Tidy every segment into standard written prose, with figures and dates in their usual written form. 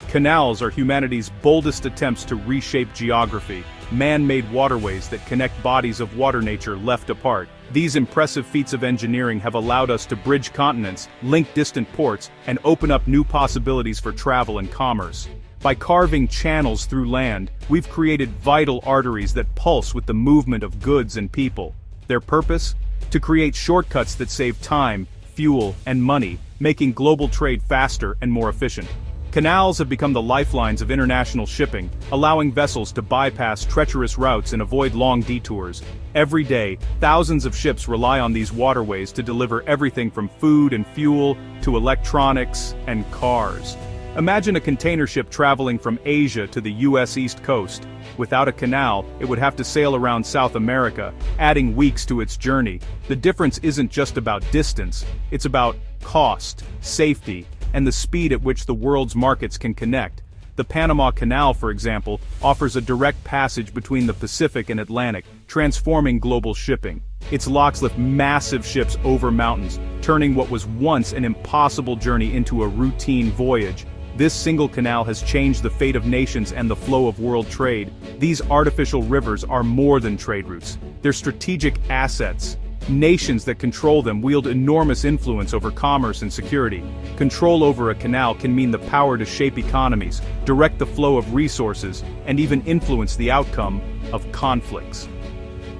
Canals are humanity's boldest attempts to reshape geography, man-made waterways that connect bodies of water nature left apart. These impressive feats of engineering have allowed us to bridge continents, link distant ports, and open up new possibilities for travel and commerce. By carving channels through land, we've created vital arteries that pulse with the movement of goods and people. Their purpose? To create shortcuts that save time, fuel, and money, making global trade faster and more efficient. Canals have become the lifelines of international shipping, allowing vessels to bypass treacherous routes and avoid long detours. Every day, thousands of ships rely on these waterways to deliver everything from food and fuel to electronics and cars. Imagine a container ship traveling from Asia to the US East Coast. Without a canal, it would have to sail around South America, adding weeks to its journey. The difference isn't just about distance, it's about cost, safety, and the speed at which the world's markets can connect. The Panama Canal, for example, offers a direct passage between the Pacific and Atlantic, transforming global shipping. Its locks lift massive ships over mountains, turning what was once an impossible journey into a routine voyage. This single canal has changed the fate of nations and the flow of world trade. These artificial rivers are more than trade routes. They're strategic assets. Nations that control them wield enormous influence over commerce and security. Control over a canal can mean the power to shape economies, direct the flow of resources, and even influence the outcome of conflicts.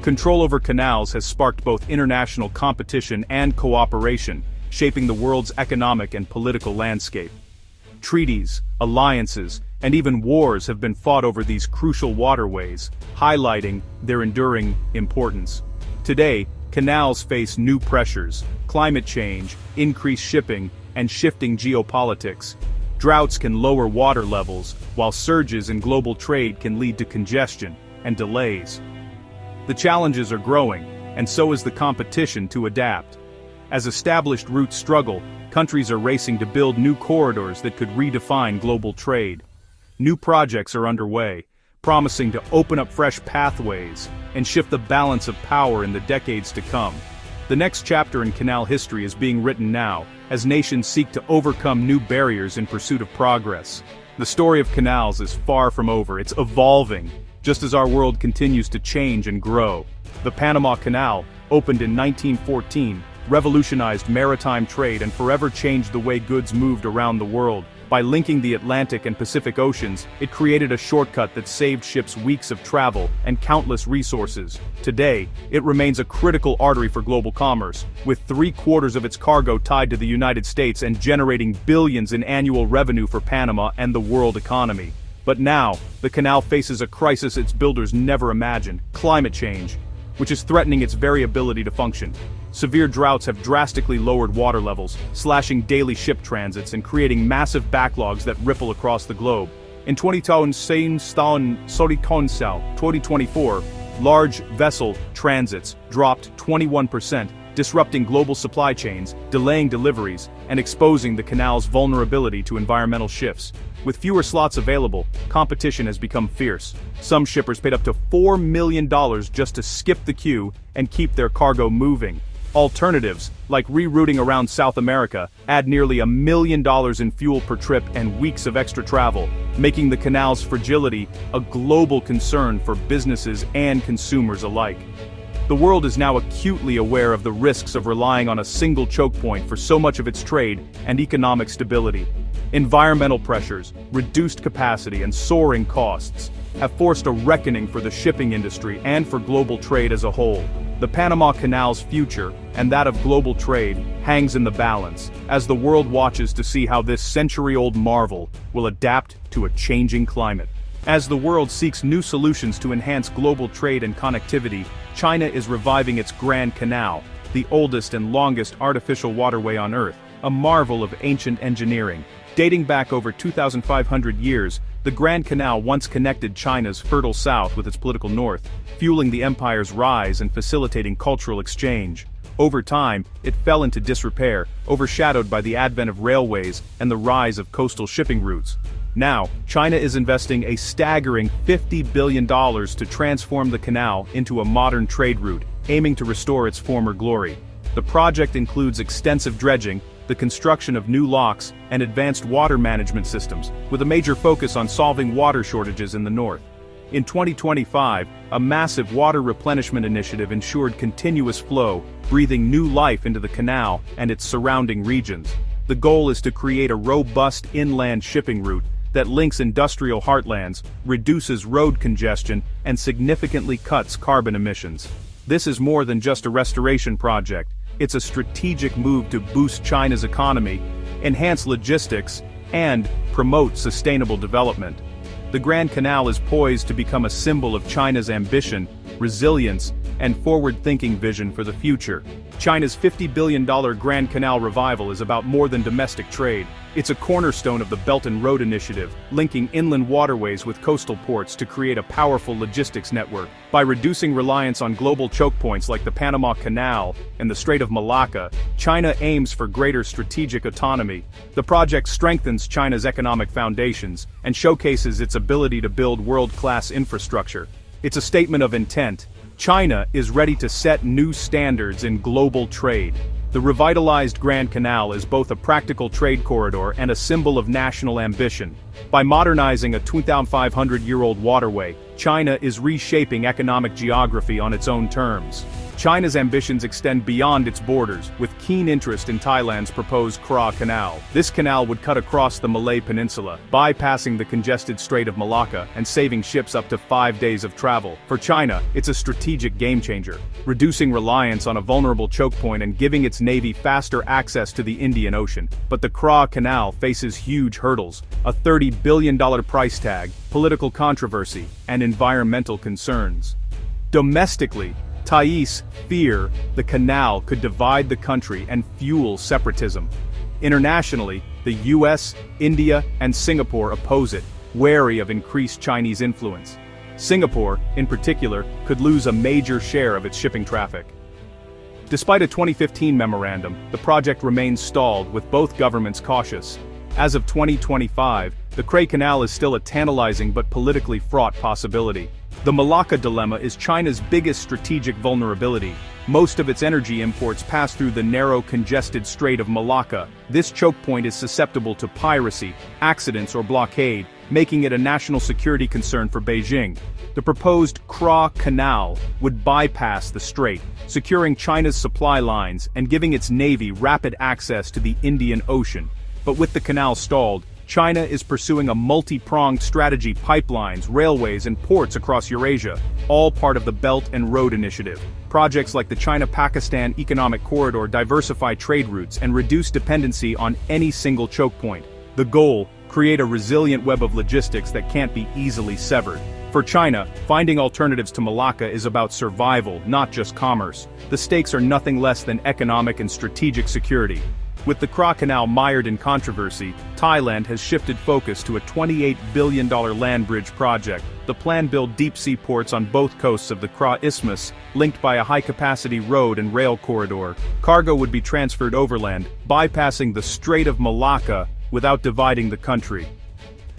Control over canals has sparked both international competition and cooperation, shaping the world's economic and political landscape. Treaties, alliances, and even wars have been fought over these crucial waterways, highlighting their enduring importance. Today, canals face new pressures: climate change, increased shipping, and shifting geopolitics. Droughts can lower water levels, while surges in global trade can lead to congestion and delays. The challenges are growing, and so is the competition to adapt. As established routes struggle, countries are racing to build new corridors that could redefine global trade. New projects are underway, promising to open up fresh pathways and shift the balance of power in the decades to come. The next chapter in canal history is being written now, as nations seek to overcome new barriers in pursuit of progress. The story of canals is far from over, it's evolving, just as our world continues to change and grow. The Panama Canal, opened in 1914, revolutionized maritime trade and forever changed the way goods moved around the world. By linking the Atlantic and Pacific Oceans, it created a shortcut that saved ships weeks of travel and countless resources. Today, it remains a critical artery for global commerce, with 3/4 of its cargo tied to the United States and generating billions in annual revenue for Panama and the world economy. But now, the canal faces a crisis its builders never imagined: climate change, which is threatening its very ability to function. Severe droughts have drastically lowered water levels, slashing daily ship transits and creating massive backlogs that ripple across the globe. In 2024, large vessel transits dropped 21%, disrupting global supply chains, delaying deliveries, and exposing the canal's vulnerability to environmental shifts. With fewer slots available, competition has become fierce. Some shippers paid up to $4 million just to skip the queue and keep their cargo moving. Alternatives, like rerouting around South America, add nearly $1 million in fuel per trip and weeks of extra travel, making the canal's fragility a global concern for businesses and consumers alike. The world is now acutely aware of the risks of relying on a single choke point for so much of its trade and economic stability. Environmental pressures, reduced capacity, and soaring costs have forced a reckoning for the shipping industry and for global trade as a whole. The Panama Canal's future, and that of global trade, hangs in the balance, as the world watches to see how this century-old marvel will adapt to a changing climate. As the world seeks new solutions to enhance global trade and connectivity, China is reviving its Grand Canal, the oldest and longest artificial waterway on Earth, a marvel of ancient engineering. Dating back over 2,500 years, the Grand Canal once connected China's fertile south with its political north, fueling the empire's rise and facilitating cultural exchange. Over time, it fell into disrepair, overshadowed by the advent of railways and the rise of coastal shipping routes. Now, China is investing a staggering $50 billion to transform the canal into a modern trade route, aiming to restore its former glory. The project includes extensive dredging, the construction of new locks, and advanced water management systems, with a major focus on solving water shortages in the north. In 2025, a massive water replenishment initiative ensured continuous flow, breathing new life into the canal and its surrounding regions. The goal is to create a robust inland shipping route that links industrial heartlands, reduces road congestion, and significantly cuts carbon emissions. This is more than just a restoration project. It's a strategic move to boost China's economy, enhance logistics, and promote sustainable development. The Grand Canal is poised to become a symbol of China's ambition, resilience, and forward-thinking vision for the future. China's $50 billion Grand Canal revival is about more than domestic trade. It's a cornerstone of the Belt and Road Initiative, linking inland waterways with coastal ports to create a powerful logistics network. By reducing reliance on global choke points like the Panama Canal and the Strait of Malacca, China aims for greater strategic autonomy. The project strengthens China's economic foundations and showcases its ability to build world-class infrastructure. It's a statement of intent. China is ready to set new standards in global trade. The revitalized Grand Canal is both a practical trade corridor and a symbol of national ambition. By modernizing a 2,500-year-old waterway, China is reshaping economic geography on its own terms. China's ambitions extend beyond its borders, with keen interest in Thailand's proposed Kra Canal. This canal would cut across the Malay Peninsula, bypassing the congested Strait of Malacca and saving ships up to 5 days of travel. For China, it's a strategic game-changer, reducing reliance on a vulnerable choke point and giving its navy faster access to the Indian Ocean. But the Kra Canal faces huge hurdles: a $30 billion price tag, political controversy, and environmental concerns. Domestically, Thais fear the canal could divide the country and fuel separatism. Internationally, the US, India, and Singapore oppose it, wary of increased Chinese influence. Singapore, in particular, could lose a major share of its shipping traffic. Despite a 2015 memorandum, the project remains stalled, with both governments cautious. As of 2025, the Kra Canal is still a tantalizing but politically fraught possibility. The Malacca dilemma is China's biggest strategic vulnerability. Most of its energy imports pass through the narrow, congested Strait of Malacca. This choke point is susceptible to piracy, accidents, or blockade, making it a national security concern for Beijing. The proposed Kra Canal would bypass the strait, securing China's supply lines and giving its navy rapid access to the Indian Ocean. But with the canal stalled, China is pursuing a multi-pronged strategy: pipelines, railways, and ports across Eurasia, all part of the Belt and Road Initiative. Projects like the China-Pakistan Economic Corridor diversify trade routes and reduce dependency on any single choke point. The goal: create a resilient web of logistics that can't be easily severed. For China, finding alternatives to Malacca is about survival, not just commerce. The stakes are nothing less than economic and strategic security. With the Kra Canal mired in controversy, Thailand has shifted focus to a $28 billion land bridge project. The plan built deep-sea ports on both coasts of the Kra Isthmus, linked by a high-capacity road and rail corridor. Cargo would be transferred overland, bypassing the Strait of Malacca without dividing the country.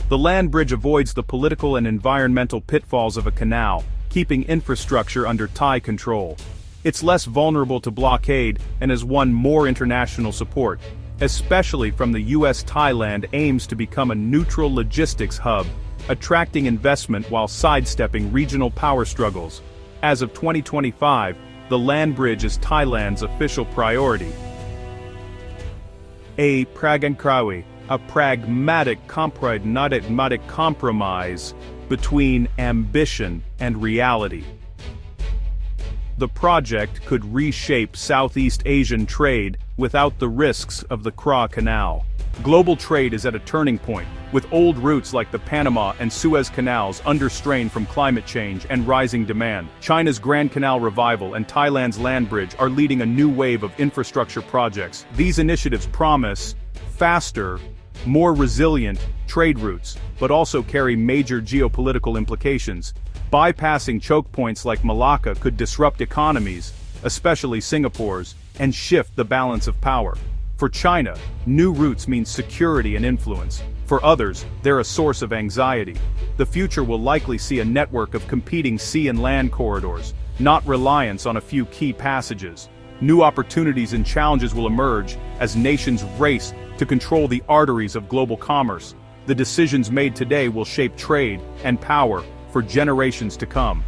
The land bridge avoids the political and environmental pitfalls of a canal, keeping infrastructure under Thai control. It's less vulnerable to blockade and has won more international support, especially from the US. Thailand aims to become a neutral logistics hub, attracting investment while sidestepping regional power struggles. As of 2025, the land bridge is Thailand's official priority. A pragmatic compromise between ambition and reality. The project could reshape Southeast Asian trade without the risks of the Kra Canal. Global trade is at a turning point, with old routes like the Panama and Suez Canals under strain from climate change and rising demand. China's Grand Canal revival and Thailand's land bridge are leading a new wave of infrastructure projects. These initiatives promise faster, more resilient trade routes, but also carry major geopolitical implications. Bypassing choke points like Malacca could disrupt economies, especially Singapore's, and shift the balance of power. For China, new routes mean security and influence. For others, they're a source of anxiety. The future will likely see a network of competing sea and land corridors, not reliance on a few key passages. New opportunities and challenges will emerge as nations race to control the arteries of global commerce. The decisions made today will shape trade and power for generations to come.